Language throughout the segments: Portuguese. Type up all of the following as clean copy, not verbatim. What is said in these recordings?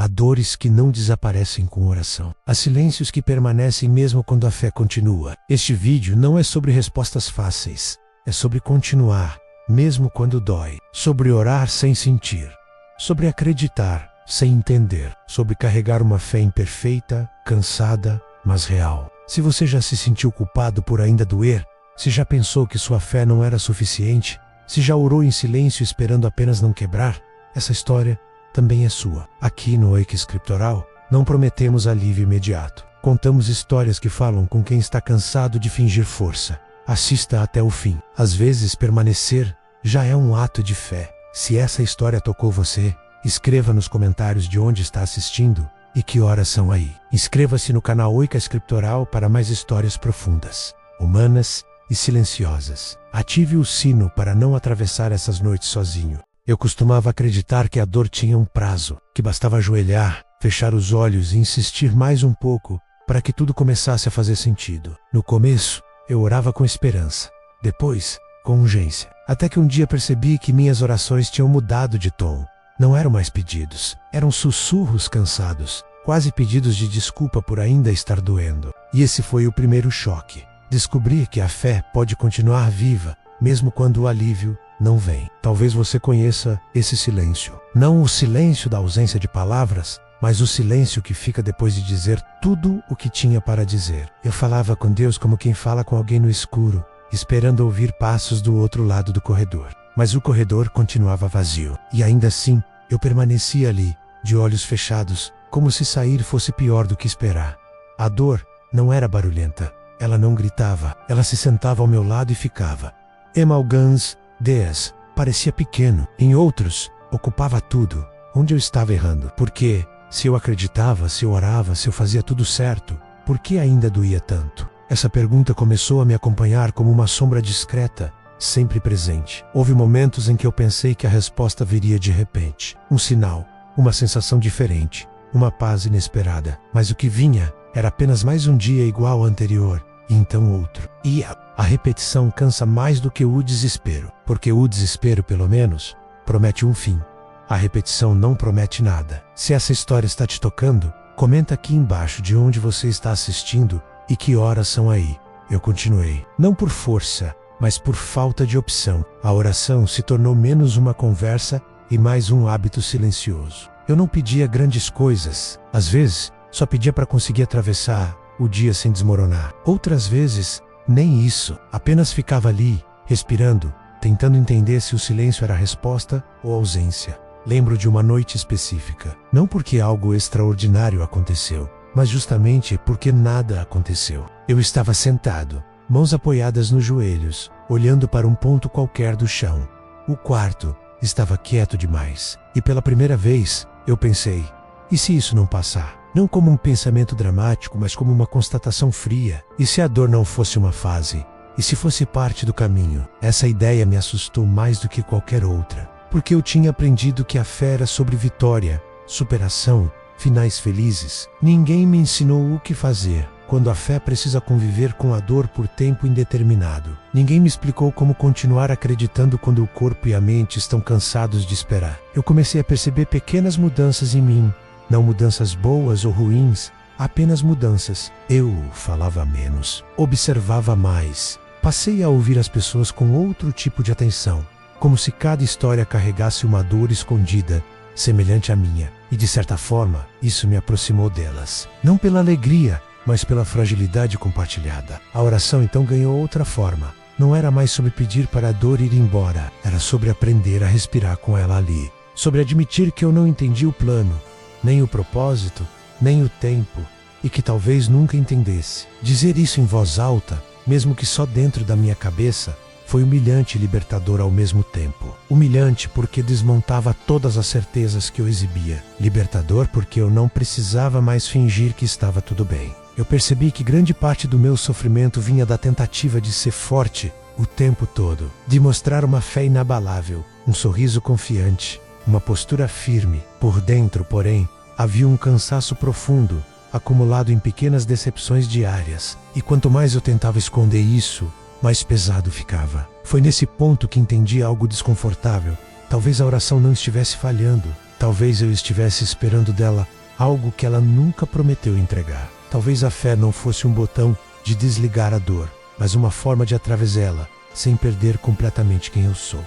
Há dores que não desaparecem com oração. Há silêncios que permanecem mesmo quando a fé continua. Este vídeo não é sobre respostas fáceis. É sobre continuar, mesmo quando dói. Sobre orar sem sentir. Sobre acreditar sem entender. Sobre carregar uma fé imperfeita, cansada, mas real. Se você já se sentiu culpado por ainda doer, se já pensou que sua fé não era suficiente, se já orou em silêncio esperando apenas não quebrar, essa história também é sua. Aqui no Oika Escritoral, não prometemos alívio imediato. Contamos histórias que falam com quem está cansado de fingir força. Assista até o fim. Às vezes, permanecer já é um ato de fé. Se essa história tocou você, escreva nos comentários de onde está assistindo e que horas são aí. Inscreva-se no canal Oika Escritoral para mais histórias profundas, humanas e silenciosas. Ative o sino para não atravessar essas noites sozinho. Eu costumava acreditar que a dor tinha um prazo, que bastava ajoelhar, fechar os olhos e insistir mais um pouco para que tudo começasse a fazer sentido. No começo, eu orava com esperança, depois, com urgência, até que um dia percebi que minhas orações tinham mudado de tom. Não eram mais pedidos, eram sussurros cansados, quase pedidos de desculpa por ainda estar doendo. E esse foi o primeiro choque. Descobrir que a fé pode continuar viva, mesmo quando o alívio não vem. Talvez você conheça esse silêncio. Não o silêncio da ausência de palavras, mas o silêncio que fica depois de dizer tudo o que tinha para dizer. Eu falava com Deus como quem fala com alguém no escuro, esperando ouvir passos do outro lado do corredor. Mas o corredor continuava vazio. E ainda assim, eu permanecia ali, de olhos fechados, como se sair fosse pior do que esperar. A dor não era barulhenta. Ela não gritava. Ela se sentava ao meu lado e ficava. Em alguns dias, parecia pequeno. Em outros, ocupava tudo. Onde eu estava errando? Porque, se eu acreditava, se eu orava, se eu fazia tudo certo, por que ainda doía tanto? Essa pergunta começou a me acompanhar como uma sombra discreta, sempre presente. Houve momentos em que eu pensei que a resposta viria de repente. Um sinal, uma sensação diferente, uma paz inesperada. Mas o que vinha era apenas mais um dia igual ao anterior, e então outro. E a repetição cansa mais do que o desespero, porque o desespero, pelo menos, promete um fim. A repetição não promete nada. Se essa história está te tocando, comenta aqui embaixo de onde você está assistindo e que horas são aí. Eu continuei. Não por força, mas por falta de opção. A oração se tornou menos uma conversa e mais um hábito silencioso. Eu não pedia grandes coisas. Às vezes, só pedia para conseguir atravessar o dia sem desmoronar. Outras vezes, nem isso. Apenas ficava ali, respirando, tentando entender se o silêncio era resposta ou ausência. Lembro de uma noite específica. Não porque algo extraordinário aconteceu, mas justamente porque nada aconteceu. Eu estava sentado, mãos apoiadas nos joelhos, olhando para um ponto qualquer do chão. O quarto estava quieto demais. E pela primeira vez, eu pensei, e se isso não passar? Não como um pensamento dramático, mas como uma constatação fria. E se a dor não fosse uma fase? E se fosse parte do caminho? Essa ideia me assustou mais do que qualquer outra. Porque eu tinha aprendido que a fé era sobre vitória, superação, finais felizes. Ninguém me ensinou o que fazer quando a fé precisa conviver com a dor por tempo indeterminado. Ninguém me explicou como continuar acreditando quando o corpo e a mente estão cansados de esperar. Eu comecei a perceber pequenas mudanças em mim. Não mudanças boas ou ruins, apenas mudanças. Eu falava menos, observava mais. Passei a ouvir as pessoas com outro tipo de atenção, como se cada história carregasse uma dor escondida, semelhante à minha. E de certa forma, isso me aproximou delas. Não pela alegria, mas pela fragilidade compartilhada. A oração então ganhou outra forma. Não era mais sobre pedir para a dor ir embora, era sobre aprender a respirar com ela ali. Sobre admitir que eu não entendi o plano, nem o propósito, nem o tempo, e que talvez nunca entendesse. Dizer isso em voz alta, mesmo que só dentro da minha cabeça, foi humilhante e libertador ao mesmo tempo. Humilhante porque desmontava todas as certezas que eu exibia. Libertador porque eu não precisava mais fingir que estava tudo bem. Eu percebi que grande parte do meu sofrimento vinha da tentativa de ser forte o tempo todo, de mostrar uma fé inabalável, um sorriso confiante, uma postura firme. Por dentro, porém, havia um cansaço profundo, acumulado em pequenas decepções diárias. E quanto mais eu tentava esconder isso, mais pesado ficava. Foi nesse ponto que entendi algo desconfortável. Talvez a oração não estivesse falhando. Talvez eu estivesse esperando dela algo que ela nunca prometeu entregar. Talvez a fé não fosse um botão de desligar a dor, mas uma forma de atravessá-la, sem perder completamente quem eu sou.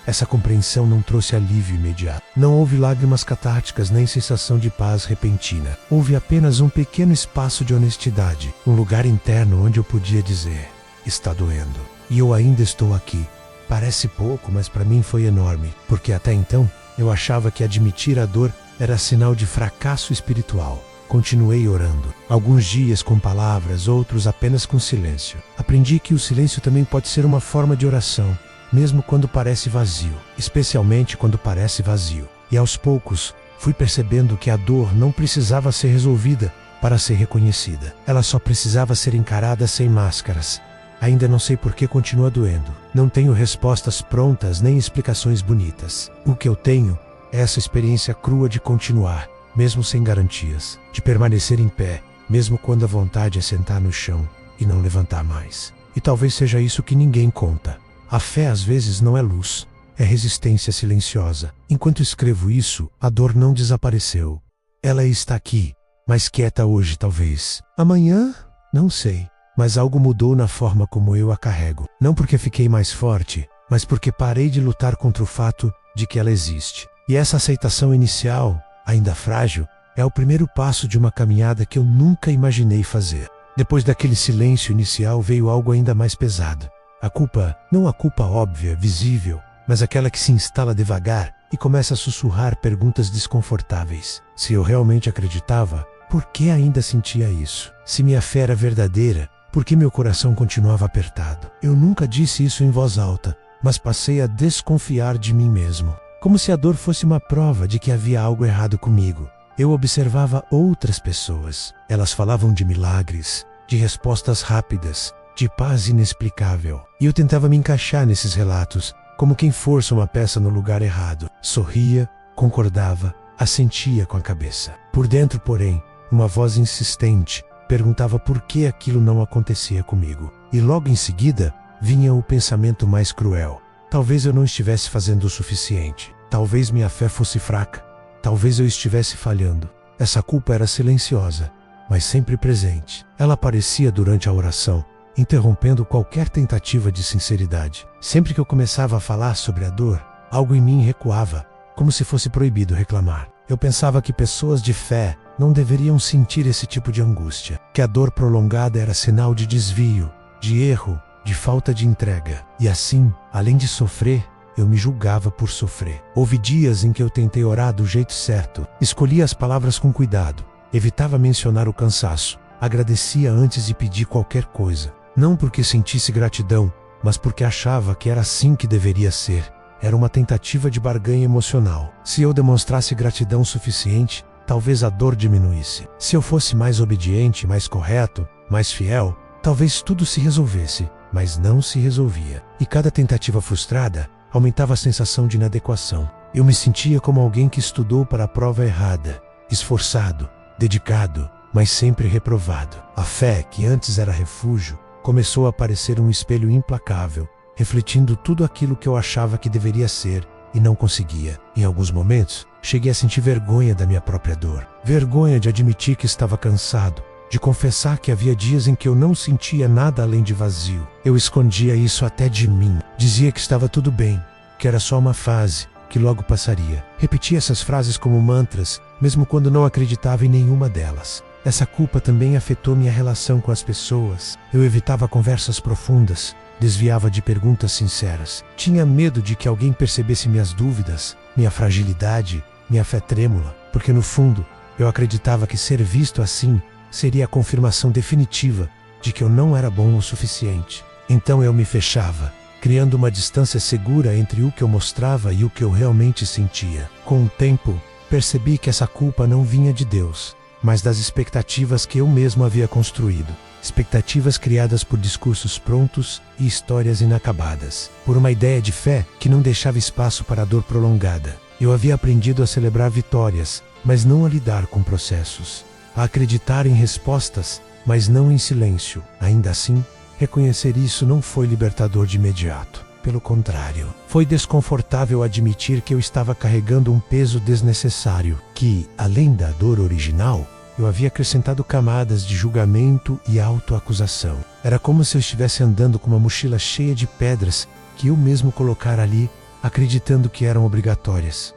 Essa compreensão não trouxe alívio imediato. Não houve lágrimas catárticas nem sensação de paz repentina. Houve apenas um pequeno espaço de honestidade, um lugar interno onde eu podia dizer: está doendo. E eu ainda estou aqui. Parece pouco, mas para mim foi enorme, porque até então eu achava que admitir a dor era sinal de fracasso espiritual. Continuei orando, alguns dias com palavras, outros apenas com silêncio. Aprendi que o silêncio também pode ser uma forma de oração, mesmo quando parece vazio, especialmente quando parece vazio. E aos poucos, fui percebendo que a dor não precisava ser resolvida para ser reconhecida. Ela só precisava ser encarada sem máscaras. Ainda não sei por que continua doendo. Não tenho respostas prontas nem explicações bonitas. O que eu tenho é essa experiência crua de continuar, mesmo sem garantias, de permanecer em pé, mesmo quando a vontade é sentar no chão e não levantar mais. E talvez seja isso que ninguém conta. A fé às vezes não é luz, é resistência silenciosa. Enquanto escrevo isso, a dor não desapareceu. Ela está aqui, mais quieta hoje talvez. Amanhã? Não sei. Mas algo mudou na forma como eu a carrego. Não porque fiquei mais forte, mas porque parei de lutar contra o fato de que ela existe. E essa aceitação inicial, ainda frágil, é o primeiro passo de uma caminhada que eu nunca imaginei fazer. Depois daquele silêncio inicial veio algo ainda mais pesado. A culpa, não a culpa óbvia, visível, mas aquela que se instala devagar e começa a sussurrar perguntas desconfortáveis. Se eu realmente acreditava, por que ainda sentia isso? Se minha fé era verdadeira, por que meu coração continuava apertado? Eu nunca disse isso em voz alta, mas passei a desconfiar de mim mesmo. Como se a dor fosse uma prova de que havia algo errado comigo. Eu observava outras pessoas. Elas falavam de milagres, de respostas rápidas, de paz inexplicável. E eu tentava me encaixar nesses relatos, como quem força uma peça no lugar errado. Sorria, concordava, assentia com a cabeça. Por dentro, porém, uma voz insistente perguntava por que aquilo não acontecia comigo. E logo em seguida, vinha o pensamento mais cruel. Talvez eu não estivesse fazendo o suficiente. Talvez minha fé fosse fraca. Talvez eu estivesse falhando. Essa culpa era silenciosa, mas sempre presente. Ela aparecia durante a oração, interrompendo qualquer tentativa de sinceridade. Sempre que eu começava a falar sobre a dor, algo em mim recuava, como se fosse proibido reclamar. Eu pensava que pessoas de fé não deveriam sentir esse tipo de angústia, que a dor prolongada era sinal de desvio, de erro, de falta de entrega. E assim, além de sofrer, eu me julgava por sofrer. Houve dias em que eu tentei orar do jeito certo, escolhia as palavras com cuidado, evitava mencionar o cansaço, agradecia antes de pedir qualquer coisa. Não porque sentisse gratidão, mas porque achava que era assim que deveria ser. Era uma tentativa de barganha emocional. Se eu demonstrasse gratidão suficiente, talvez a dor diminuísse. Se eu fosse mais obediente, mais correto, mais fiel, talvez tudo se resolvesse, mas não se resolvia. E cada tentativa frustrada aumentava a sensação de inadequação. Eu me sentia como alguém que estudou para a prova errada, esforçado, dedicado, mas sempre reprovado. A fé, que antes era refúgio, começou a parecer um espelho implacável, refletindo tudo aquilo que eu achava que deveria ser e não conseguia. Em alguns momentos, cheguei a sentir vergonha da minha própria dor. Vergonha de admitir que estava cansado, de confessar que havia dias em que eu não sentia nada além de vazio. Eu escondia isso até de mim. Dizia que estava tudo bem, que era só uma fase, que logo passaria. Repetia essas frases como mantras, mesmo quando não acreditava em nenhuma delas. Essa culpa também afetou minha relação com as pessoas. Eu evitava conversas profundas, desviava de perguntas sinceras. Tinha medo de que alguém percebesse minhas dúvidas, minha fragilidade, minha fé trêmula, porque no fundo, eu acreditava que ser visto assim seria a confirmação definitiva de que eu não era bom o suficiente. Então eu me fechava, criando uma distância segura entre o que eu mostrava e o que eu realmente sentia. Com o tempo, percebi que essa culpa não vinha de Deus, mas das expectativas que eu mesmo havia construído. Expectativas criadas por discursos prontos e histórias inacabadas. Por uma ideia de fé que não deixava espaço para a dor prolongada. Eu havia aprendido a celebrar vitórias, mas não a lidar com processos. A acreditar em respostas, mas não em silêncio. Ainda assim, reconhecer isso não foi libertador de imediato. Pelo contrário, foi desconfortável admitir que eu estava carregando um peso desnecessário, que, além da dor original, eu havia acrescentado camadas de julgamento e autoacusação. Era como se eu estivesse andando com uma mochila cheia de pedras que eu mesmo colocara ali, acreditando que eram obrigatórias.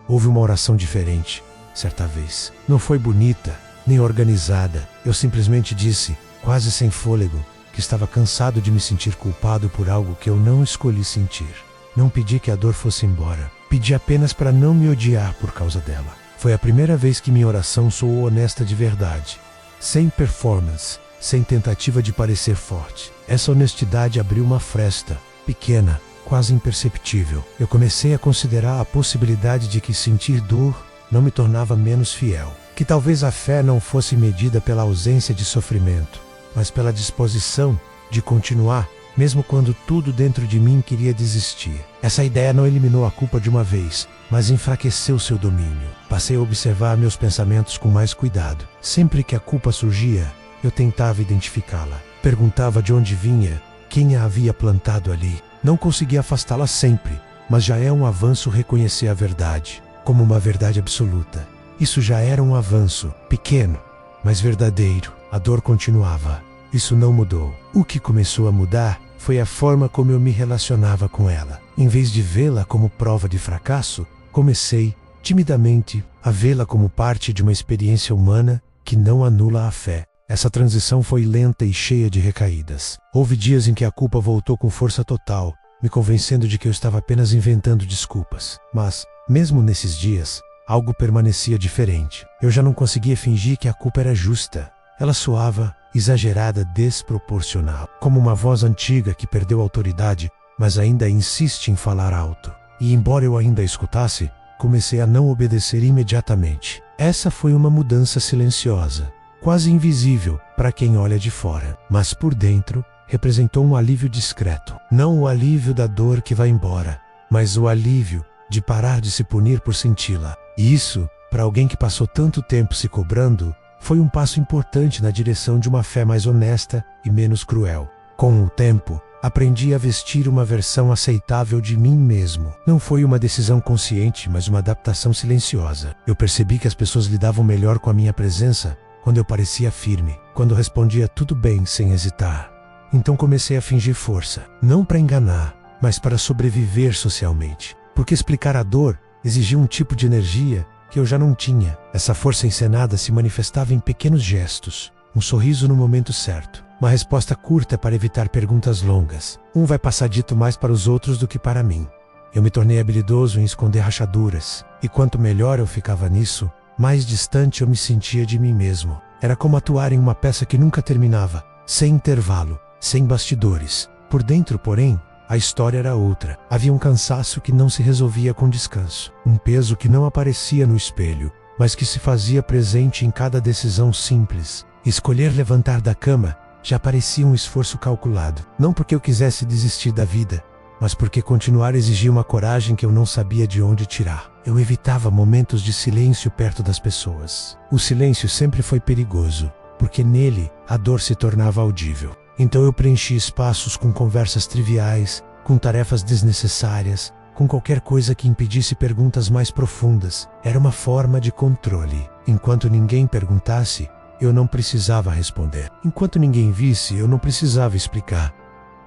Houve uma oração diferente, certa vez. Não foi bonita, nem organizada. Eu simplesmente disse, quase sem fôlego, que estava cansado de me sentir culpado por algo que eu não escolhi sentir. Não pedi que a dor fosse embora. Pedi apenas para não me odiar por causa dela. Foi a primeira vez que minha oração soou honesta de verdade. Sem performance, sem tentativa de parecer forte. Essa honestidade abriu uma fresta, pequena, quase imperceptível. Eu comecei a considerar a possibilidade de que sentir dor não me tornava menos fiel. Que talvez a fé não fosse medida pela ausência de sofrimento, mas pela disposição de continuar, mesmo quando tudo dentro de mim queria desistir. Essa ideia não eliminou a culpa de uma vez, mas enfraqueceu seu domínio. Passei a observar meus pensamentos com mais cuidado. Sempre que a culpa surgia, eu tentava identificá-la. Perguntava de onde vinha, quem a havia plantado ali. Não conseguia afastá-la sempre, mas já é um avanço reconhecer a verdade, como uma verdade absoluta. Isso já era um avanço, pequeno, mas verdadeiro. A dor continuava. Isso não mudou. O que começou a mudar foi a forma como eu me relacionava com ela. Em vez de vê-la como prova de fracasso, comecei, timidamente, a vê-la como parte de uma experiência humana que não anula a fé. Essa transição foi lenta e cheia de recaídas. Houve dias em que a culpa voltou com força total, me convencendo de que eu estava apenas inventando desculpas. Mas, mesmo nesses dias, algo permanecia diferente. Eu já não conseguia fingir que a culpa era justa. Ela soava exagerada, desproporcional, como uma voz antiga que perdeu autoridade, mas ainda insiste em falar alto. E embora eu ainda escutasse, comecei a não obedecer imediatamente. Essa foi uma mudança silenciosa, quase invisível para quem olha de fora, mas por dentro representou um alívio discreto. Não o alívio da dor que vai embora, mas o alívio de parar de se punir por senti-la. E isso, para alguém que passou tanto tempo se cobrando, foi um passo importante na direção de uma fé mais honesta e menos cruel. Com o tempo, aprendi a vestir uma versão aceitável de mim mesmo. Não foi uma decisão consciente, mas uma adaptação silenciosa. Eu percebi que as pessoas lidavam melhor com a minha presença quando eu parecia firme, quando respondia tudo bem sem hesitar. Então comecei a fingir força, não para enganar, mas para sobreviver socialmente. Porque explicar a dor exigia um tipo de energia que eu já não tinha. Essa força encenada se manifestava em pequenos gestos, um sorriso no momento certo, uma resposta curta para evitar perguntas longas. Um vai passar dito mais para os outros do que para mim. Eu me tornei habilidoso em esconder rachaduras, e quanto melhor eu ficava nisso, mais distante eu me sentia de mim mesmo. Era como atuar em uma peça que nunca terminava, sem intervalo, sem bastidores. Por dentro, porém, a história era outra. Havia um cansaço que não se resolvia com descanso. Um peso que não aparecia no espelho, mas que se fazia presente em cada decisão simples. Escolher levantar da cama já parecia um esforço calculado. Não porque eu quisesse desistir da vida, mas porque continuar exigia uma coragem que eu não sabia de onde tirar. Eu evitava momentos de silêncio perto das pessoas. O silêncio sempre foi perigoso, porque nele a dor se tornava audível. Então eu preenchi espaços com conversas triviais, com tarefas desnecessárias, com qualquer coisa que impedisse perguntas mais profundas. Era uma forma de controle. Enquanto ninguém perguntasse, eu não precisava responder. Enquanto ninguém visse, eu não precisava explicar.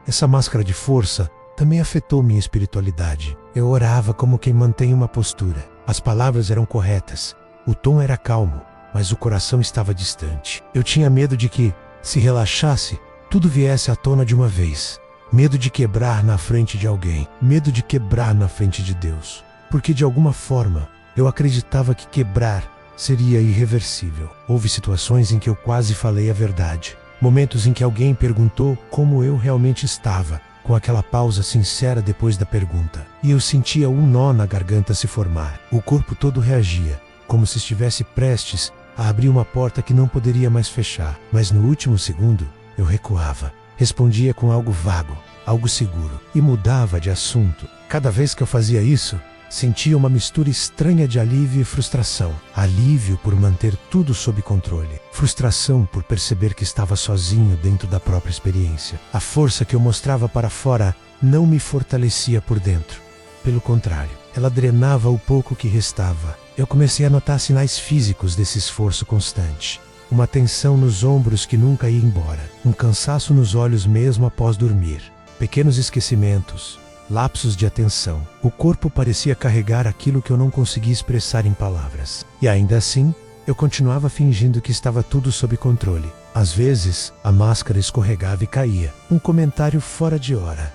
Essa máscara de força também afetou minha espiritualidade. Eu orava como quem mantém uma postura. As palavras eram corretas, o tom era calmo, mas o coração estava distante. Eu tinha medo de que, se relaxasse, tudo viesse à tona de uma vez. Medo de quebrar na frente de alguém. Medo de quebrar na frente de Deus. Porque de alguma forma, eu acreditava que quebrar seria irreversível. Houve situações em que eu quase falei a verdade. Momentos em que alguém perguntou como eu realmente estava, com aquela pausa sincera depois da pergunta. E eu sentia um nó na garganta se formar. O corpo todo reagia, como se estivesse prestes a abrir uma porta que não poderia mais fechar. Mas no último segundo, eu recuava, respondia com algo vago, algo seguro, e mudava de assunto. Cada vez que eu fazia isso, sentia uma mistura estranha de alívio e frustração. Alívio por manter tudo sob controle. Frustração por perceber que estava sozinho dentro da própria experiência. A força que eu mostrava para fora não me fortalecia por dentro. Pelo contrário, ela drenava o pouco que restava. Eu comecei a notar sinais físicos desse esforço constante. Uma tensão nos ombros que nunca ia embora. Um cansaço nos olhos mesmo após dormir. Pequenos esquecimentos. Lapsos de atenção. O corpo parecia carregar aquilo que eu não conseguia expressar em palavras. E ainda assim, eu continuava fingindo que estava tudo sob controle. Às vezes, a máscara escorregava e caía. Um comentário fora de hora.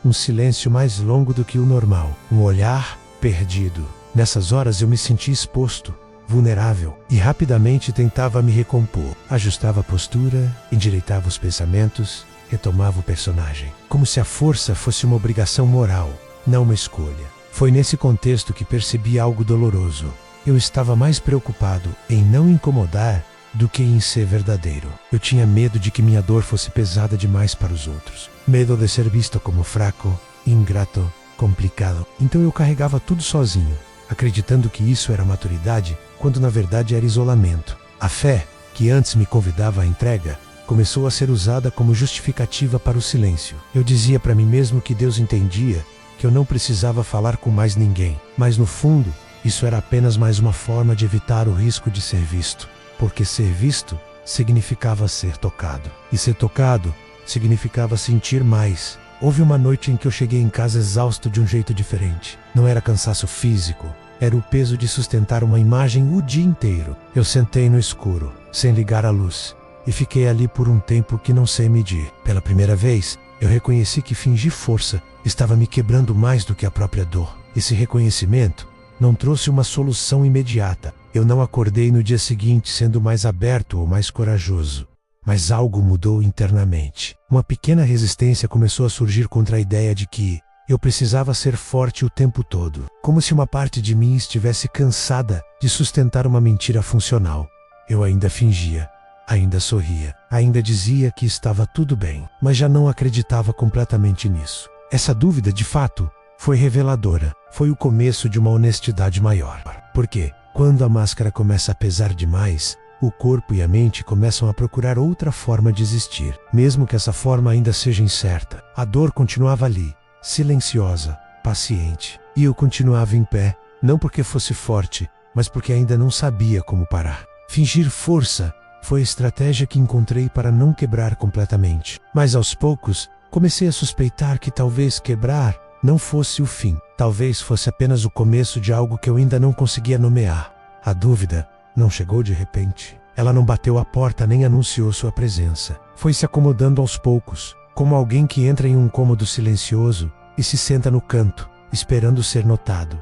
Um silêncio mais longo do que o normal. Um olhar perdido. Nessas horas eu me sentia exposto, vulnerável, e rapidamente tentava me recompor. Ajustava a postura, endireitava os pensamentos, retomava o personagem. Como se a força fosse uma obrigação moral, não uma escolha. Foi nesse contexto que percebi algo doloroso. Eu estava mais preocupado em não incomodar do que em ser verdadeiro. Eu tinha medo de que minha dor fosse pesada demais para os outros. Medo de ser visto como fraco, ingrato, complicado. Então eu carregava tudo sozinho, acreditando que isso era maturidade, quando na verdade era isolamento. A fé, que antes me convidava à entrega, começou a ser usada como justificativa para o silêncio. Eu dizia para mim mesmo que Deus entendia, que eu não precisava falar com mais ninguém. Mas no fundo, isso era apenas mais uma forma de evitar o risco de ser visto. Porque ser visto significava ser tocado. E ser tocado significava sentir mais. Houve uma noite em que eu cheguei em casa exausto de um jeito diferente. Não era cansaço físico, era o peso de sustentar uma imagem o dia inteiro. Eu sentei no escuro, sem ligar a luz, e fiquei ali por um tempo que não sei medir. Pela primeira vez, eu reconheci que fingir força estava me quebrando mais do que a própria dor. Esse reconhecimento não trouxe uma solução imediata. Eu não acordei no dia seguinte sendo mais aberto ou mais corajoso. Mas algo mudou internamente. Uma pequena resistência começou a surgir contra a ideia de que eu precisava ser forte o tempo todo. Como se uma parte de mim estivesse cansada de sustentar uma mentira funcional. Eu ainda fingia, ainda sorria, ainda dizia que estava tudo bem, mas já não acreditava completamente nisso. Essa dúvida, de fato, foi reveladora. Foi o começo de uma honestidade maior. Porque, quando a máscara começa a pesar demais, o corpo e a mente começam a procurar outra forma de existir, mesmo que essa forma ainda seja incerta. A dor continuava ali, silenciosa, paciente. E eu continuava em pé, não porque fosse forte, mas porque ainda não sabia como parar. Fingir força foi a estratégia que encontrei para não quebrar completamente. Mas aos poucos, comecei a suspeitar que talvez quebrar não fosse o fim. Talvez fosse apenas o começo de algo que eu ainda não conseguia nomear. A dúvida não chegou de repente. Ela não bateu a porta nem anunciou sua presença. Foi se acomodando aos poucos, como alguém que entra em um cômodo silencioso e se senta no canto, esperando ser notado.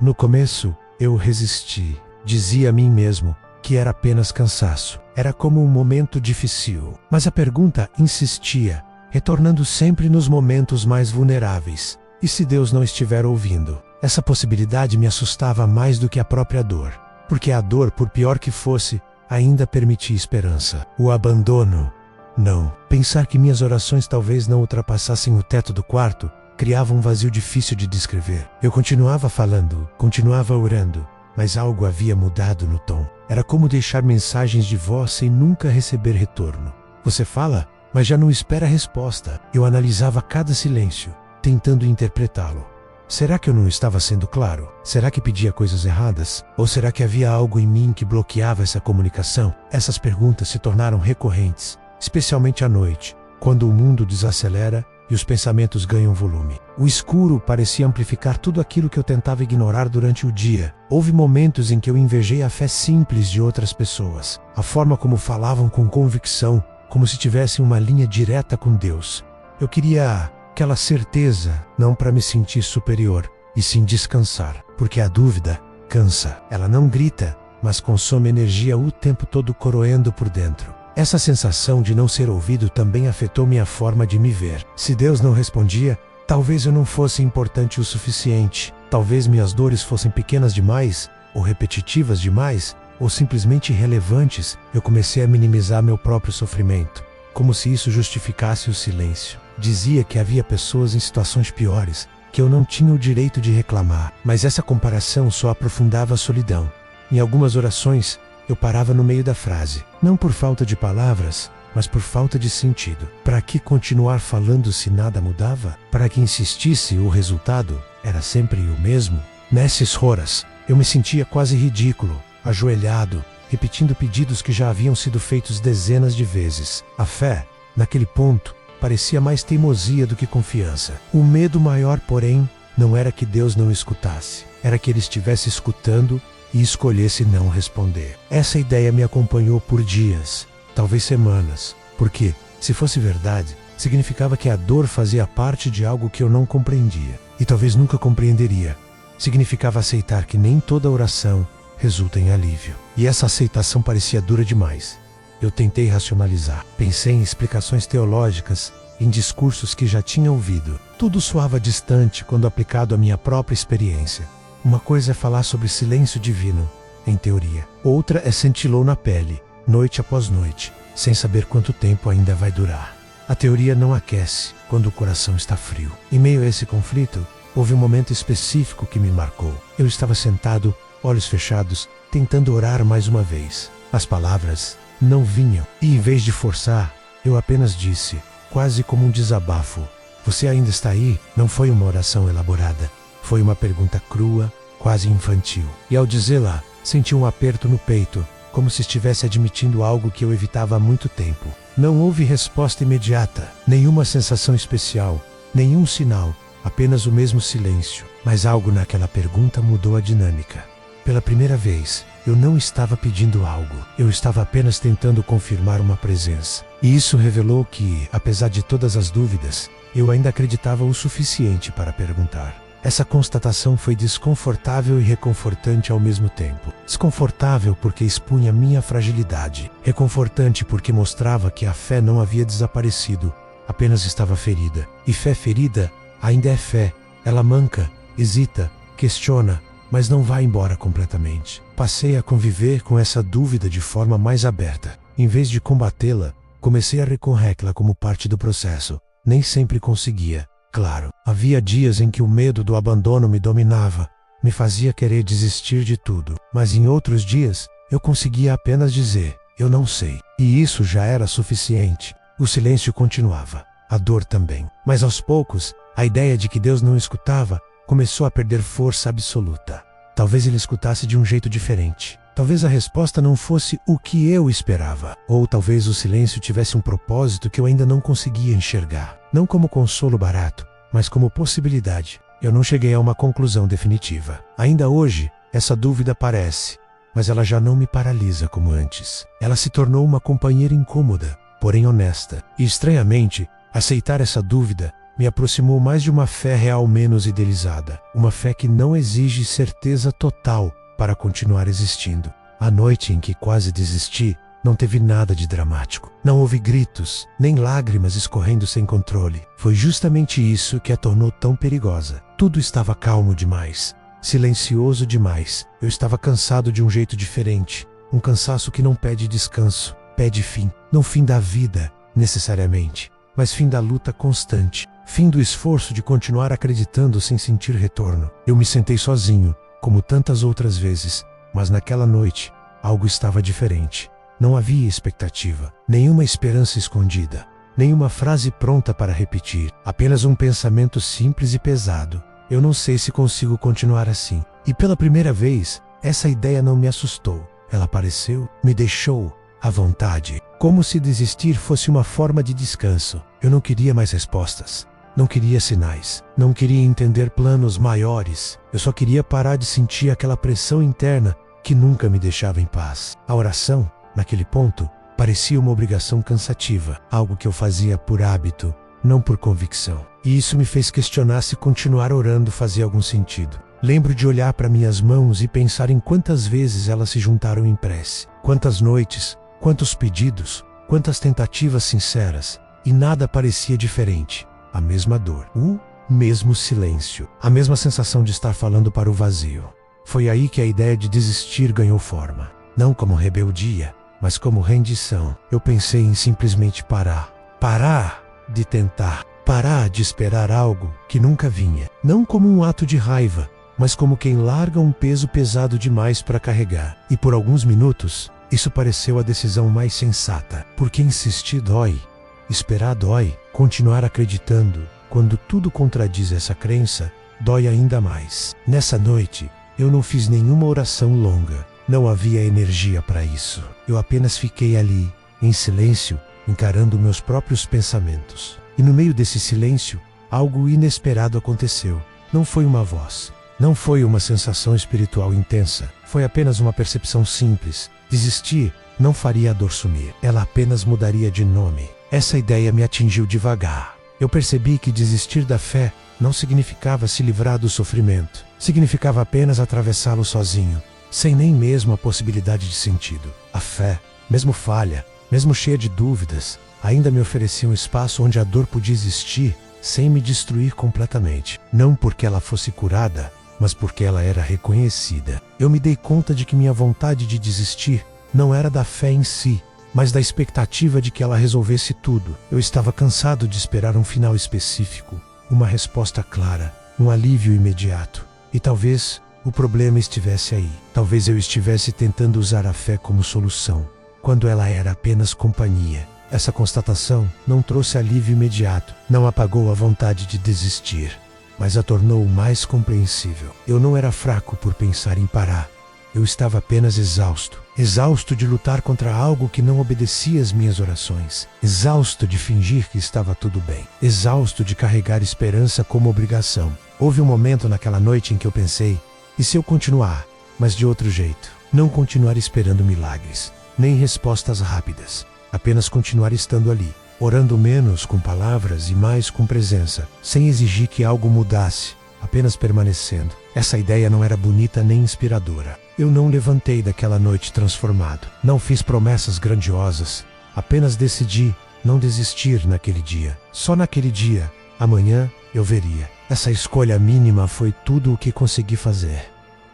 No começo, eu resisti. Dizia a mim mesmo que era apenas cansaço. Era como um momento difícil. Mas a pergunta insistia, retornando sempre nos momentos mais vulneráveis. E se Deus não estiver ouvindo? Essa possibilidade me assustava mais do que a própria dor. Porque a dor, por pior que fosse, ainda permitia esperança. O abandono, não. Pensar que minhas orações talvez não ultrapassassem o teto do quarto, criava um vazio difícil de descrever. Eu continuava falando, continuava orando, mas algo havia mudado no tom. Era como deixar mensagens de voz sem nunca receber retorno. Você fala, mas já não espera a resposta. Eu analisava cada silêncio, tentando interpretá-lo. Será que eu não estava sendo claro? Será que pedia coisas erradas? Ou será que havia algo em mim que bloqueava essa comunicação? Essas perguntas se tornaram recorrentes, especialmente à noite, quando o mundo desacelera e os pensamentos ganham volume. O escuro parecia amplificar tudo aquilo que eu tentava ignorar durante o dia. Houve momentos em que eu invejei a fé simples de outras pessoas, a forma como falavam com convicção, como se tivessem uma linha direta com Deus. Eu queria aquela certeza, não para me sentir superior, e sim descansar, porque a dúvida cansa. Ela não grita, mas consome energia o tempo todo corroendo por dentro. Essa sensação de não ser ouvido também afetou minha forma de me ver. Se Deus não respondia, talvez eu não fosse importante o suficiente. Talvez minhas dores fossem pequenas demais, ou repetitivas demais, ou simplesmente irrelevantes. Eu comecei a minimizar meu próprio sofrimento, como se isso justificasse o silêncio. Dizia que havia pessoas em situações piores, que eu não tinha o direito de reclamar. Mas essa comparação só aprofundava a solidão. Em algumas orações, eu parava no meio da frase, não por falta de palavras, mas por falta de sentido. Para que continuar falando se nada mudava? Para que insistisse, o resultado era sempre o mesmo? Nessas horas, eu me sentia quase ridículo, ajoelhado, repetindo pedidos que já haviam sido feitos dezenas de vezes. A fé, naquele ponto, parecia mais teimosia do que confiança. O medo maior, porém, não era que Deus não escutasse, era que Ele estivesse escutando e escolhesse não responder. Essa ideia me acompanhou por dias, talvez semanas, porque, se fosse verdade, significava que a dor fazia parte de algo que eu não compreendia, e talvez nunca compreenderia. Significava aceitar que nem toda oração resulta em alívio. E essa aceitação parecia dura demais. Eu tentei racionalizar, pensei em explicações teológicas, em discursos que já tinha ouvido. Tudo soava distante quando aplicado à minha própria experiência. Uma coisa é falar sobre silêncio divino, em teoria. Outra é senti-lo na pele, noite após noite, sem saber quanto tempo ainda vai durar. A teoria não aquece quando o coração está frio. Em meio a esse conflito, houve um momento específico que me marcou. Eu estava sentado, olhos fechados, tentando orar mais uma vez. As palavras não vinham, e em vez de forçar, eu apenas disse, quase como um desabafo: "Você ainda está aí?" Não foi uma oração elaborada. Foi uma pergunta crua, quase infantil. E ao dizê-la, senti um aperto no peito, como se estivesse admitindo algo que eu evitava há muito tempo. Não houve resposta imediata, nenhuma sensação especial, nenhum sinal, apenas o mesmo silêncio. Mas algo naquela pergunta mudou a dinâmica. Pela primeira vez, eu não estava pedindo algo, eu estava apenas tentando confirmar uma presença. E isso revelou que, apesar de todas as dúvidas, eu ainda acreditava o suficiente para perguntar. Essa constatação foi desconfortável e reconfortante ao mesmo tempo. Desconfortável porque expunha minha fragilidade. Reconfortante porque mostrava que a fé não havia desaparecido, apenas estava ferida. E fé ferida ainda é fé. Ela manca, hesita, questiona, mas não vai embora completamente. Passei a conviver com essa dúvida de forma mais aberta. Em vez de combatê-la, comecei a reconhecê-la como parte do processo. Nem sempre conseguia. Claro, havia dias em que o medo do abandono me dominava, me fazia querer desistir de tudo. Mas em outros dias, eu conseguia apenas dizer, eu não sei. E isso já era suficiente. O silêncio continuava, a dor também. Mas aos poucos, a ideia de que Deus não escutava começou a perder força absoluta. Talvez Ele escutasse de um jeito diferente. Talvez a resposta não fosse o que eu esperava. Ou talvez o silêncio tivesse um propósito que eu ainda não conseguia enxergar. Não como consolo barato, mas como possibilidade. Eu não cheguei a uma conclusão definitiva. Ainda hoje, essa dúvida aparece, mas ela já não me paralisa como antes. Ela se tornou uma companheira incômoda, porém honesta. E estranhamente, aceitar essa dúvida me aproximou mais de uma fé real menos idealizada. Uma fé que não exige certeza total para continuar existindo. A noite em que quase desisti, não teve nada de dramático. Não houve gritos, nem lágrimas escorrendo sem controle. Foi justamente isso que a tornou tão perigosa. Tudo estava calmo demais, silencioso demais. Eu estava cansado de um jeito diferente. Um cansaço que não pede descanso, pede fim. Não fim da vida, necessariamente, mas fim da luta constante. Fim do esforço de continuar acreditando sem sentir retorno. Eu me sentei sozinho, como tantas outras vezes, mas naquela noite, algo estava diferente. Não havia expectativa, nenhuma esperança escondida, nenhuma frase pronta para repetir, apenas um pensamento simples e pesado. Eu não sei se consigo continuar assim. E pela primeira vez, essa ideia não me assustou. Ela apareceu, me deixou à vontade, como se desistir fosse uma forma de descanso. Eu não queria mais respostas. Não queria sinais, não queria entender planos maiores. Eu só queria parar de sentir aquela pressão interna que nunca me deixava em paz. A oração, naquele ponto, parecia uma obrigação cansativa, algo que eu fazia por hábito, não por convicção. E isso me fez questionar se continuar orando fazia algum sentido. Lembro de olhar para minhas mãos e pensar em quantas vezes elas se juntaram em prece, quantas noites, quantos pedidos, quantas tentativas sinceras, e nada parecia diferente. A mesma dor, o mesmo silêncio, a mesma sensação de estar falando para o vazio. Foi aí que a ideia de desistir ganhou forma. Não como rebeldia, mas como rendição. Eu pensei em simplesmente parar. Parar de tentar. Parar de esperar algo que nunca vinha. Não como um ato de raiva, mas como quem larga um peso pesado demais para carregar. E por alguns minutos, Isso pareceu a decisão mais sensata, porque insistir dói, esperar dói, continuar acreditando, quando tudo contradiz essa crença, dói ainda mais. Nessa noite, eu não fiz nenhuma oração longa, não havia energia para isso. Eu apenas fiquei ali, em silêncio, encarando meus próprios pensamentos. E no meio desse silêncio, algo inesperado aconteceu. Não foi uma voz, não foi uma sensação espiritual intensa, foi apenas uma percepção simples. Desistir não faria a dor sumir, ela apenas mudaria de nome. Essa ideia me atingiu devagar. Eu percebi que desistir da fé não significava se livrar do sofrimento, significava apenas atravessá-lo sozinho, sem nem mesmo a possibilidade de sentido. A fé, mesmo falha, mesmo cheia de dúvidas, ainda me oferecia um espaço onde a dor podia existir sem me destruir completamente. Não porque ela fosse curada, mas porque ela era reconhecida. Eu me dei conta de que minha vontade de desistir não era da fé em si, mas da expectativa de que ela resolvesse tudo. Eu estava cansado de esperar um final específico, uma resposta clara, um alívio imediato. E talvez o problema estivesse aí. Talvez eu estivesse tentando usar a fé como solução, quando ela era apenas companhia. Essa constatação não trouxe alívio imediato, não apagou a vontade de desistir, mas a tornou mais compreensível. Eu não era fraco por pensar em parar. Eu estava apenas exausto. Exausto de lutar contra algo que não obedecia às minhas orações. Exausto de fingir que estava tudo bem. Exausto de carregar esperança como obrigação. Houve um momento naquela noite em que eu pensei, e se eu continuar, mas de outro jeito? Não continuar esperando milagres, nem respostas rápidas. Apenas continuar estando ali, orando menos com palavras e mais com presença, sem exigir que algo mudasse, apenas permanecendo. Essa ideia não era bonita nem inspiradora. Eu não levantei daquela noite transformado. Não fiz promessas grandiosas. Apenas decidi não desistir naquele dia. Só naquele dia, amanhã, eu veria. Essa escolha mínima foi tudo o que consegui fazer.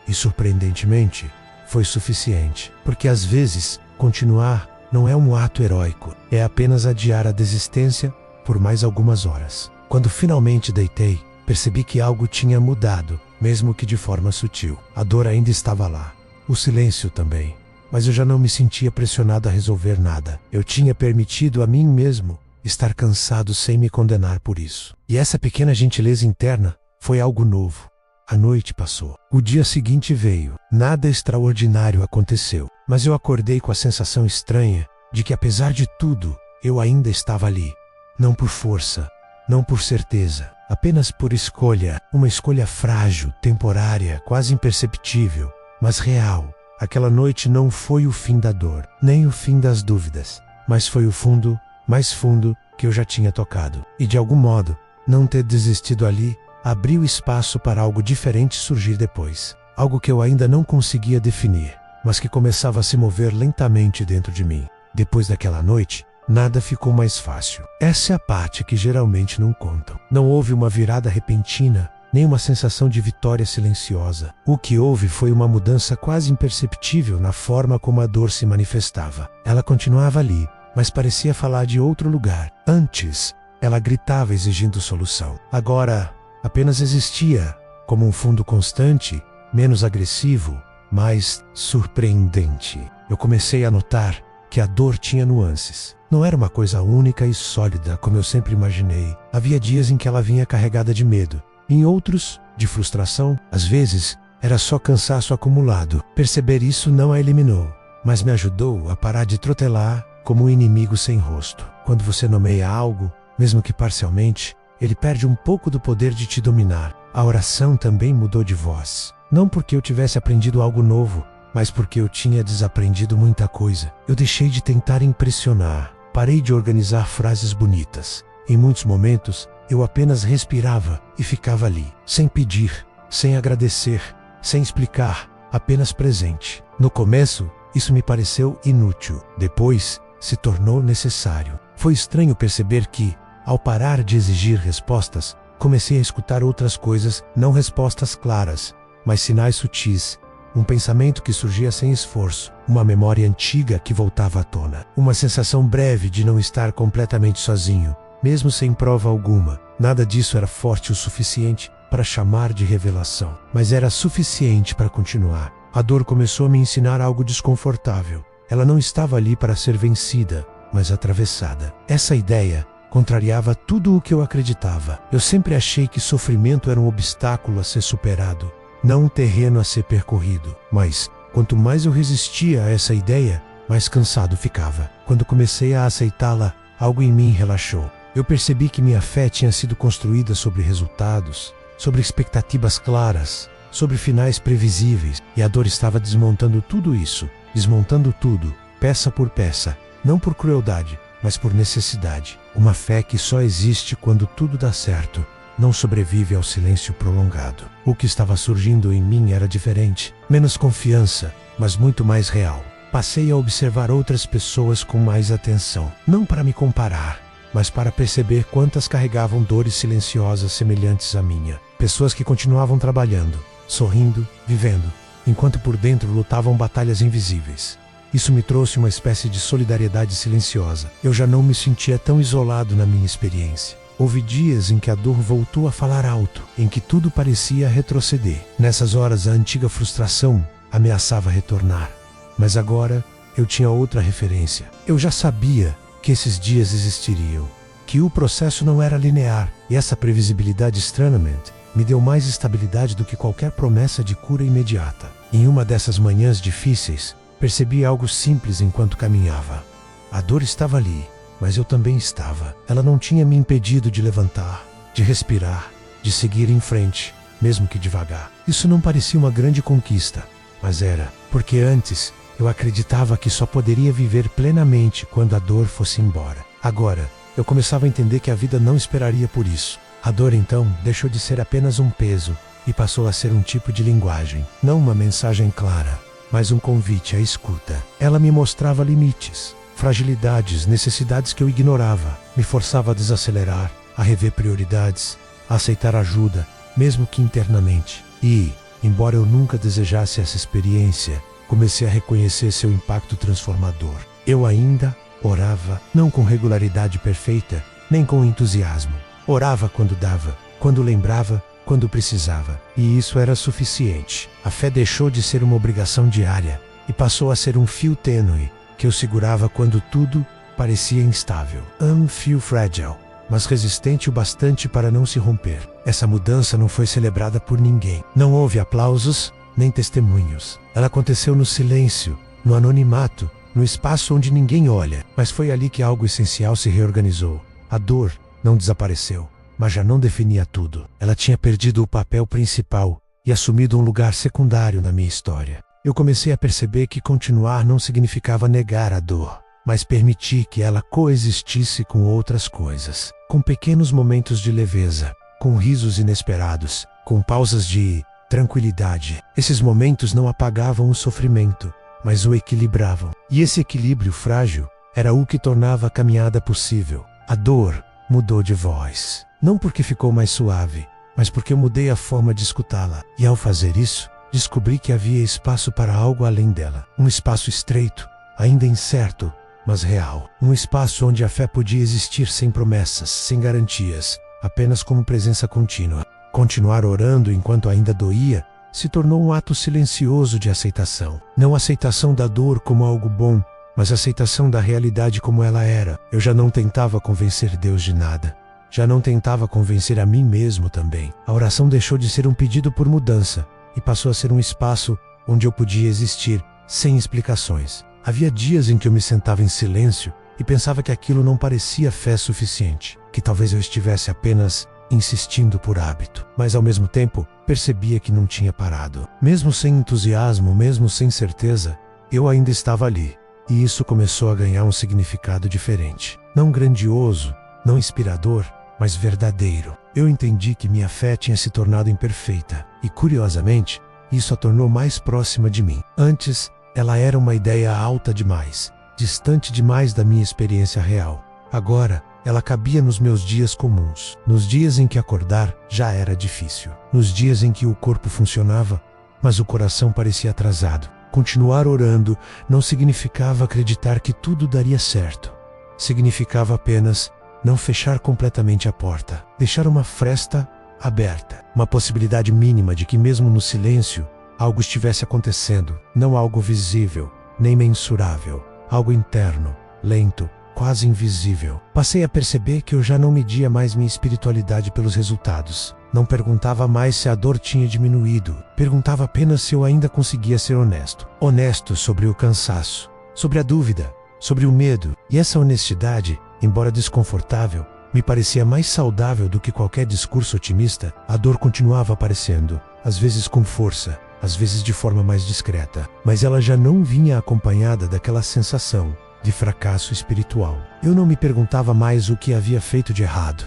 E surpreendentemente, foi suficiente. Porque às vezes, continuar não é um ato heróico. É apenas adiar a desistência por mais algumas horas. Quando finalmente deitei, percebi que algo tinha mudado, mesmo que de forma sutil. A dor ainda estava lá. O silêncio também. Mas eu já não me sentia pressionado a resolver nada. Eu tinha permitido a mim mesmo estar cansado sem me condenar por isso. E essa pequena gentileza interna foi algo novo. A noite passou. O dia seguinte veio. Nada extraordinário aconteceu. Mas eu acordei com a sensação estranha de que, apesar de tudo, eu ainda estava ali. Não por força, não por certeza, apenas por escolha. Uma escolha frágil, temporária, quase imperceptível, mas real. Aquela noite não foi o fim da dor, nem o fim das dúvidas, mas foi o fundo, mais fundo, que eu já tinha tocado. E de algum modo, não ter desistido ali abriu espaço para algo diferente surgir depois. Algo que eu ainda não conseguia definir, mas que começava a se mover lentamente dentro de mim. Depois daquela noite, nada ficou mais fácil. Essa é a parte que geralmente não contam. Não houve uma virada repentina, nem uma sensação de vitória silenciosa. O que houve foi uma mudança quase imperceptível na forma como a dor se manifestava. Ela continuava ali, mas parecia falar de outro lugar. Antes, ela gritava exigindo solução. Agora, apenas existia, como um fundo constante, menos agressivo, mais surpreendente. Eu comecei a notar que a dor tinha nuances. Não era uma coisa única e sólida, como eu sempre imaginei. Havia dias em que ela vinha carregada de medo. Em outros, de frustração. Às vezes, era só cansaço acumulado. Perceber isso não a eliminou, mas me ajudou a parar de trotelar como um inimigo sem rosto. Quando você nomeia algo, mesmo que parcialmente, ele perde um pouco do poder de te dominar. A oração também mudou de voz. Não porque eu tivesse aprendido algo novo, mas porque eu tinha desaprendido muita coisa. Eu deixei de tentar impressionar. Parei de organizar frases bonitas. Em muitos momentos, eu apenas respirava e ficava ali, sem pedir, sem agradecer, sem explicar, apenas presente. No começo, isso me pareceu inútil. Depois, se tornou necessário. Foi estranho perceber que, ao parar de exigir respostas, comecei a escutar outras coisas, não respostas claras, mas sinais sutis. Um pensamento que surgia sem esforço, uma memória antiga que voltava à tona, uma sensação breve de não estar completamente sozinho, mesmo sem prova alguma. Nada disso era forte o suficiente para chamar de revelação, mas era suficiente para continuar. A dor começou a me ensinar algo desconfortável. Ela não estava ali para ser vencida, mas atravessada. Essa ideia contrariava tudo o que eu acreditava. Eu sempre achei que sofrimento era um obstáculo a ser superado, não um terreno a ser percorrido. Mas, quanto mais eu resistia a essa ideia, mais cansado ficava. Quando comecei a aceitá-la, algo em mim relaxou. Eu percebi que minha fé tinha sido construída sobre resultados, sobre expectativas claras, sobre finais previsíveis, e a dor estava desmontando tudo isso, desmontando tudo, peça por peça, não por crueldade, mas por necessidade. Uma fé que só existe quando tudo dá certo, não sobrevive ao silêncio prolongado. O que estava surgindo em mim era diferente, menos confiança, mas muito mais real. Passei a observar outras pessoas com mais atenção, não para me comparar, mas para perceber quantas carregavam dores silenciosas semelhantes à minha. Pessoas que continuavam trabalhando, sorrindo, vivendo, enquanto por dentro lutavam batalhas invisíveis. Isso me trouxe uma espécie de solidariedade silenciosa. Eu já não me sentia tão isolado na minha experiência. Houve dias em que a dor voltou a falar alto, em que tudo parecia retroceder. Nessas horas a antiga frustração ameaçava retornar. Mas agora eu tinha outra referência. Eu já sabia que esses dias existiriam, que o processo não era linear, e essa previsibilidade estranhamente me deu mais estabilidade do que qualquer promessa de cura imediata. Em uma dessas manhãs difíceis, percebi algo simples enquanto caminhava. A dor estava ali, mas eu também estava. Ela não tinha me impedido de levantar, de respirar, de seguir em frente, mesmo que devagar. Isso não parecia uma grande conquista, mas era, porque antes eu acreditava que só poderia viver plenamente quando a dor fosse embora. Agora, eu começava a entender que a vida não esperaria por isso. A dor, então, deixou de ser apenas um peso e passou a ser um tipo de linguagem. Não uma mensagem clara, mas um convite à escuta. Ela me mostrava limites, fragilidades, necessidades que eu ignorava. Me forçava a desacelerar, a rever prioridades, a aceitar ajuda, mesmo que internamente. E, embora eu nunca desejasse essa experiência, comecei a reconhecer seu impacto transformador. Eu ainda orava, não com regularidade perfeita, nem com entusiasmo. Orava quando dava, quando lembrava, quando precisava. E isso era suficiente. A fé deixou de ser uma obrigação diária e passou a ser um fio tênue que eu segurava quando tudo parecia instável. Um fio frágil, mas resistente o bastante para não se romper. Essa mudança não foi celebrada por ninguém. Não houve aplausos, nem testemunhos. Ela aconteceu no silêncio, no anonimato, no espaço onde ninguém olha. Mas foi ali que algo essencial se reorganizou. A dor não desapareceu, mas já não definia tudo. Ela tinha perdido o papel principal e assumido um lugar secundário na minha história. Eu comecei a perceber que continuar não significava negar a dor, mas permitir que ela coexistisse com outras coisas, com pequenos momentos de leveza, com risos inesperados, com pausas de tranquilidade. Esses momentos não apagavam o sofrimento, mas o equilibravam. E esse equilíbrio frágil era o que tornava a caminhada possível. A dor mudou de voz, não porque ficou mais suave, mas porque eu mudei a forma de escutá-la. E ao fazer isso, descobri que havia espaço para algo além dela. Um espaço estreito, ainda incerto, mas real. Um espaço onde a fé podia existir sem promessas, sem garantias, apenas como presença contínua. Continuar orando enquanto ainda doía se tornou um ato silencioso de aceitação. Não aceitação da dor como algo bom, mas aceitação da realidade como ela era. Eu já não tentava convencer Deus de nada. Já não tentava convencer a mim mesmo também. A oração deixou de ser um pedido por mudança e passou a ser um espaço onde eu podia existir, sem explicações. Havia dias em que eu me sentava em silêncio e pensava que aquilo não parecia fé suficiente, que talvez eu estivesse apenas insistindo por hábito. Mas ao mesmo tempo, percebia que não tinha parado. Mesmo sem entusiasmo, mesmo sem certeza, eu ainda estava ali. E isso começou a ganhar um significado diferente. Não grandioso, não inspirador, mas verdadeiro. Eu entendi que minha fé tinha se tornado imperfeita. E, curiosamente, isso a tornou mais próxima de mim. Antes, ela era uma ideia alta demais, distante demais da minha experiência real. Agora, ela cabia nos meus dias comuns, nos dias em que acordar já era difícil, nos dias em que o corpo funcionava, mas o coração parecia atrasado. Continuar orando não significava acreditar que tudo daria certo. Significava apenas não fechar completamente a porta, deixar uma fresta aberta, uma possibilidade mínima de que mesmo no silêncio, algo estivesse acontecendo, não algo visível, nem mensurável. Algo interno, lento, quase invisível. Passei a perceber que eu já não media mais minha espiritualidade pelos resultados. Não perguntava mais se a dor tinha diminuído. Perguntava apenas se eu ainda conseguia ser honesto. Honesto sobre o cansaço, sobre a dúvida, sobre o medo. E essa honestidade, embora desconfortável, me parecia mais saudável do que qualquer discurso otimista. A dor continuava aparecendo, às vezes com força, às vezes de forma mais discreta. Mas ela já não vinha acompanhada daquela sensação de fracasso espiritual. Eu não me perguntava mais o que havia feito de errado.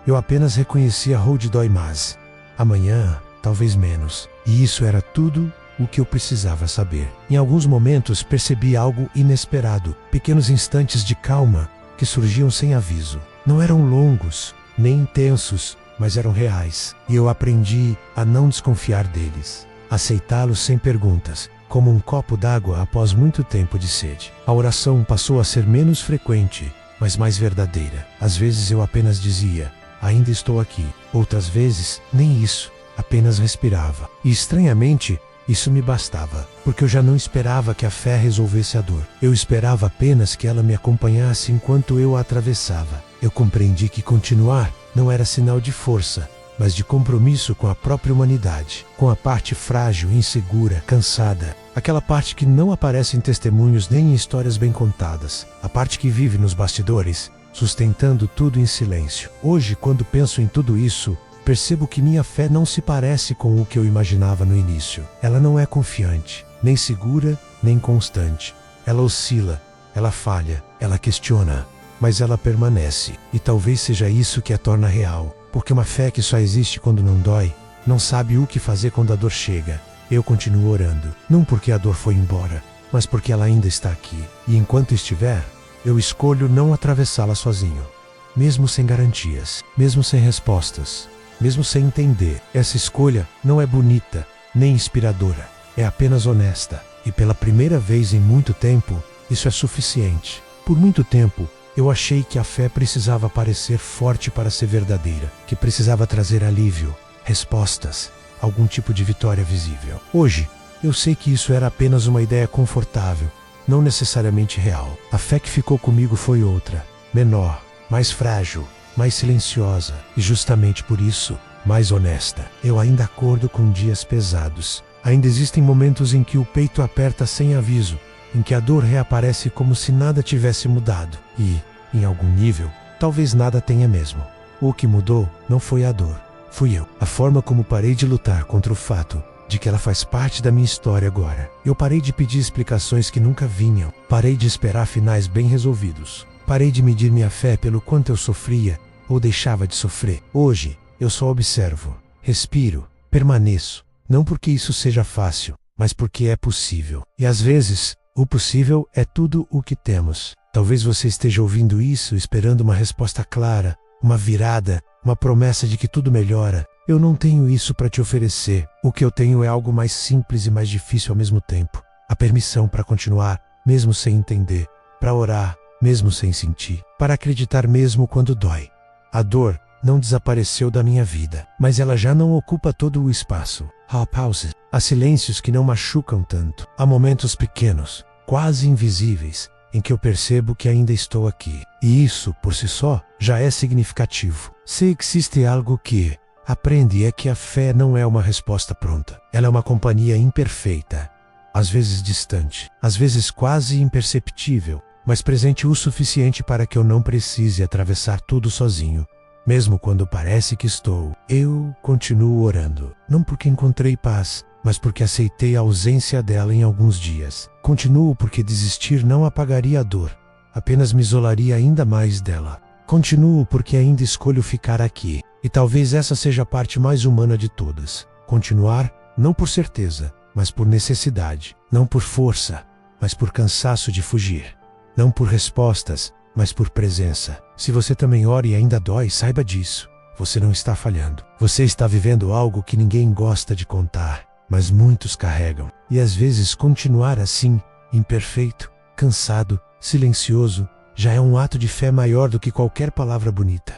Eu apenas reconhecia onde dói mais. Amanhã, talvez menos. E isso era tudo o que eu precisava saber. Em alguns momentos percebi algo inesperado. Pequenos instantes de calma que surgiam sem aviso. Não eram longos, nem intensos, mas eram reais. E eu aprendi a não desconfiar deles. Aceitá-los sem perguntas, como um copo d'água após muito tempo de sede. A oração passou a ser menos frequente, mas mais verdadeira. Às vezes eu apenas dizia: ainda estou aqui. Outras vezes, nem isso, apenas respirava. E estranhamente, isso me bastava, porque eu já não esperava que a fé resolvesse a dor. Eu esperava apenas que ela me acompanhasse enquanto eu a atravessava. Eu compreendi que continuar não era sinal de força, mas de compromisso com a própria humanidade, com a parte frágil, insegura, cansada, aquela parte que não aparece em testemunhos nem em histórias bem contadas, a parte que vive nos bastidores, sustentando tudo em silêncio. Hoje, quando penso em tudo isso, percebo que minha fé não se parece com o que eu imaginava no início. Ela não é confiante, nem segura, nem constante. Ela oscila, ela falha, ela questiona, mas ela permanece. E talvez seja isso que a torna real. Porque uma fé que só existe quando não dói, não sabe o que fazer quando a dor chega. Eu continuo orando, não porque a dor foi embora, mas porque ela ainda está aqui. E enquanto estiver, eu escolho não atravessá-la sozinho. Mesmo sem garantias, mesmo sem respostas, mesmo sem entender. Essa escolha não é bonita, nem inspiradora. É apenas honesta. E pela primeira vez em muito tempo, isso é suficiente. Por muito tempo, eu achei que a fé precisava parecer forte para ser verdadeira, que precisava trazer alívio, respostas, algum tipo de vitória visível. Hoje, eu sei que isso era apenas uma ideia confortável, não necessariamente real. A fé que ficou comigo foi outra, menor, mais frágil, mais silenciosa e justamente por isso, mais honesta. Eu ainda acordo com dias pesados. Ainda existem momentos em que o peito aperta sem aviso, em que a dor reaparece como se nada tivesse mudado. E, em algum nível, talvez nada tenha mesmo. O que mudou não foi a dor, fui eu. A forma como parei de lutar contra o fato de que ela faz parte da minha história agora. Eu parei de pedir explicações que nunca vinham. Parei de esperar finais bem resolvidos. Parei de medir minha fé pelo quanto eu sofria ou deixava de sofrer. Hoje, eu só observo, respiro, permaneço. Não porque isso seja fácil, mas porque é possível. E às vezes, o possível é tudo o que temos. Talvez você esteja ouvindo isso esperando uma resposta clara, uma virada, uma promessa de que tudo melhora. Eu não tenho isso para te oferecer. O que eu tenho é algo mais simples e mais difícil ao mesmo tempo. A permissão para continuar, mesmo sem entender. Para orar, mesmo sem sentir. Para acreditar mesmo quando dói. A dor não desapareceu da minha vida, mas ela já não ocupa todo o espaço. Há pausas, há silêncios que não machucam tanto. Há momentos pequenos, quase invisíveis, em que eu percebo que ainda estou aqui. E isso, por si só, já é significativo. Se existe algo que aprende é que a fé não é uma resposta pronta. Ela é uma companhia imperfeita, às vezes distante, às vezes quase imperceptível, mas presente o suficiente para que eu não precise atravessar tudo sozinho. Mesmo quando parece que estou, eu continuo orando. Não porque encontrei paz, mas porque aceitei a ausência dela em alguns dias. Continuo porque desistir não apagaria a dor, apenas me isolaria ainda mais dela. Continuo porque ainda escolho ficar aqui. E talvez essa seja a parte mais humana de todas. Continuar, não por certeza, mas por necessidade. Não por força, mas por cansaço de fugir. Não por respostas, mas por presença. Se você também ora e ainda dói, saiba disso. Você não está falhando. Você está vivendo algo que ninguém gosta de contar, mas muitos carregam. E às vezes continuar assim, imperfeito, cansado, silencioso, já é um ato de fé maior do que qualquer palavra bonita.